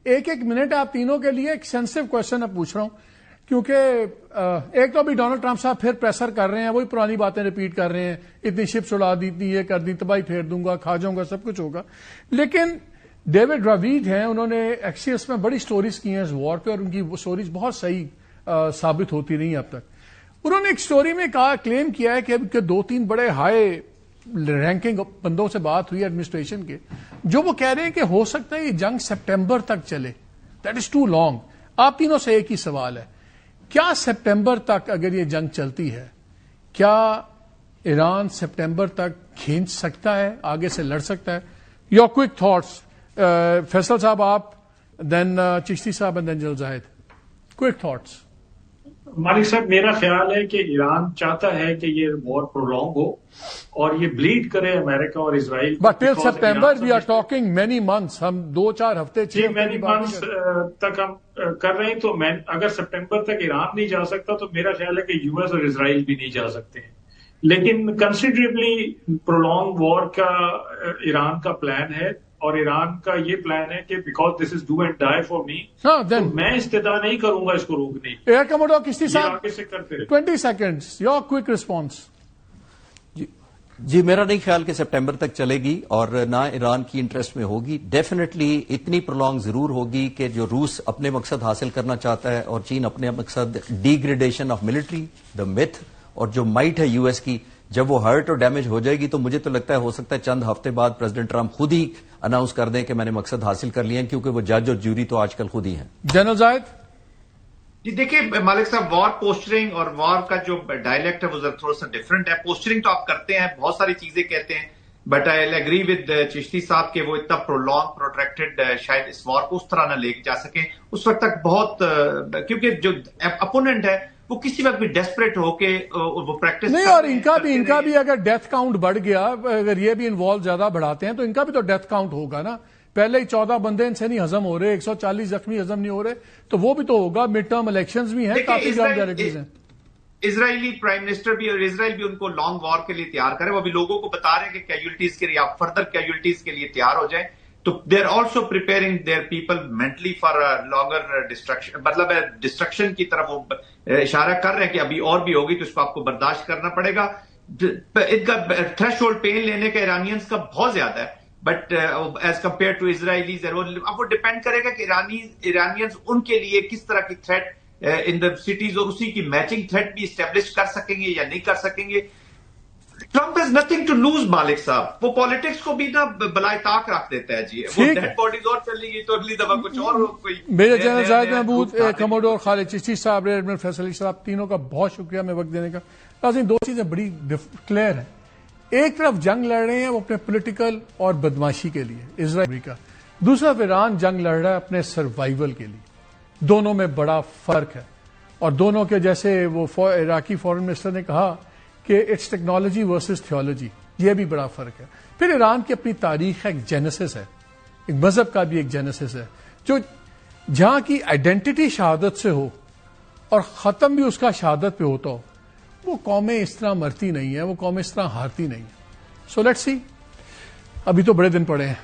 ایک ایک منٹ آپ تینوں کے لیے ایک سینسٹیو کوشچن میں پوچھ رہا ہوں، کیونکہ ایک تو ابھی ڈونلڈ ٹرمپ صاحب پھر پریسر کر رہے ہیں، وہی پرانی باتیں ریپیٹ کر رہے ہیں، اتنی شپس اڑا دی، اتنی یہ کر دی، تباہی پھیر دوں گا، کھا جاؤں گا، سب کچھ ہوگا. لیکن ڈیوڈ راوید ہیں، انہوں نے ایکسیس میں بڑی سٹوریز کی ہیں اس وار پہ، اور ان کی وہ سٹوریز بہت صحیح ثابت ہوتی رہی اب تک. انہوں نے ایک سٹوری میں کلیم کیا ہے کہ دو تین بڑے ہائی رینکنگ بندوں سے بات ہوئی ایڈمنسٹریشن کے، جو وہ کہہ رہے ہیں کہ ہو سکتا ہے یہ جنگ سپٹمبر تک چلے. That is too long. آپ تینوں سے ایک ہی سوال ہے، کیا سپٹمبر تک اگر یہ جنگ چلتی ہے، کیا ایران سپٹمبر تک کھینچ سکتا ہے، آگے سے لڑ سکتا ہے؟ Your quick thoughts. فیصل صاحب آپ، دین چشتی صاحب اینڈ دین جل زاہد. Quick thoughts. مالک صاحب، میرا خیال ہے کہ ایران چاہتا ہے کہ یہ وار پرولونگ ہو اور یہ بلیڈ کرے امریکہ اور Israel. But till September we are talking many months. ہم 2-4 ہفتے مینی منتھس تک ہم کر رہے ہیں. تو اگر سپٹمبر تک ایران نہیں جا سکتا تو میرا خیال ہے کہ یو ایس اور اسرائیل بھی نہیں جا سکتے ہیں. لیکن کنسیڈریبلی پرولونگ وار کا ایران کا پلان ہے، اور ایران کا یہ پلان ہے کہ because this is do and die for me, میں استدعا نہیں کروں گا اس کو روکنے. ایئر کموڈور کشتی صاحب، آگے سے کرتے رہے. 20 سیکنڈز یور کوئک ریسپانس. جی میرا نہیں خیال کہ سپٹمبر تک چلے گی، اور نہ ایران کی انٹرسٹ میں ہوگی. ڈیفینیٹلی اتنی پرولونگ ضرور ہوگی کہ جو روس اپنے مقصد حاصل کرنا چاہتا ہے اور چین اپنے مقصد degradation of military, the math, اور جو مائٹ ہے یو ایس کی، جب وہ ہرٹ اور ڈیمیج ہو جائے گی تو مجھے تو لگتا ہے ہو سکتا ہے چند ہفتے بعد پریزیڈنٹ ٹرمپ خود ہی اناؤنس کر دیں کہ میں نے مقصد حاصل کر لیا ہے، کیونکہ وہ جج اور جوری تو آج کل خود ہی ہیں. جنرل زاہد. جی دیکھیے مالک صاحب، وار پوسچرنگ اور وار کا جو ڈائلیکٹ ہے وہ تھوڑا سا ڈفرنٹ ہے. پوسچرنگ تو آپ کرتے ہیں، بہت ساری چیزیں کہتے ہیں، but I agree with Chishti صاحب کہ وہ اتنا پرولونگ پروٹریکٹڈ شاید اس وار کو اس طرح نہ لے جا سکیں اس وقت تک. بہت کیونکہ جو اپوننٹ ہے وہ کسی وقت بھی ڈیسپریٹ ہو کے وہ پریکٹس نہیں، اور ان کا بھی اگر ڈیتھ کاؤنٹ بڑھ گیا، اگر یہ بھی انوالو زیادہ بڑھاتے ہیں تو ان کا بھی تو ڈیتھ کاؤنٹ ہوگا نا. پہلے ہی 14 بندے ان سے نہیں ہضم ہو رہے، 140 زخمی ہضم نہیں ہو رہے، تو وہ بھی تو ہوگا. مڈ ٹرم الیکشنز بھی ہیں، کافی زیادہ گارنٹیز ہیں. اسرائیلی پرائم منسٹر بھی اور اسرائیل بھی ان کو لانگ وار کے لیے تیار کرے. وہ ابھی لوگوں کو بتا رہے ہیں کہ کیجولٹیز کے لیے آپ فردر کیجولٹیز کے لیے تیار ہو جائیں. تو they are also preparing their people mentally for longer destruction, مطلب ڈسٹرکشن کی طرف وہ اشارہ کر رہے ہیں کہ ابھی اور بھی ہوگی تو اس کو آپ کو برداشت کرنا پڑے گا. ان کا تھریش ہولڈ پین لینے کا ایرانیئنس کا بہت زیادہ ہے، but as compare to Israelis. اب وہ ڈپینڈ کرے گا کہ ایرانیئنز ان کے لیے کس طرح کی تھریٹ ان دا سٹیز، اور اسی کی میچنگ تھریٹ بھی اسٹیبلش کر سکیں گے یا نہیں کر سکیں گے. Trump has nothing to lose مالک صاحب. وہ پالیٹکس کو بھی نا بلائے طاق رکھ دیتا ہے. جی وہ ڈیڈ باڈیز اور چلی گئی تو اگلی دفعہ کچھ اور کوئی. میجر جنرل زاہد محمود، کموڈور خالد چشتی صاحب، ریئر ایڈمرل فیصل علی صاحب، تینوں کا بہت شکریہ میں وقت دینے کا. ناظرین، دو چیزیں بڑی کلیئر ہیں. ایک طرف جنگ لڑ رہے ہیں وہ اپنے پولیٹیکل اور بدماشی کے لیے، اسرائیل امریکہ. دوسری طرف ایران جنگ لڑ رہا ہے اپنے سروائیول کے لیے. دونوں میں بڑا فرق ہے، اور دونوں کے جیسے وہ عراقی فارن منسٹر نے کہا کہ اٹس ٹیکنالوجی ورسز تھیولوجی، یہ بھی بڑا فرق ہے. پھر ایران کی اپنی تاریخ ایک جینیسس ہے، ایک مذہب کا بھی ایک جینیسس ہے، جو جہاں کی آئیڈینٹی شہادت سے ہو اور ختم بھی اس کا شہادت پہ ہوتا ہو. وہ قومیں اس طرح مرتی نہیں ہیں، وہ قومیں اس طرح ہارتی نہیں ہیں. سو لیٹس سی، ابھی تو بڑے دن پڑے ہیں.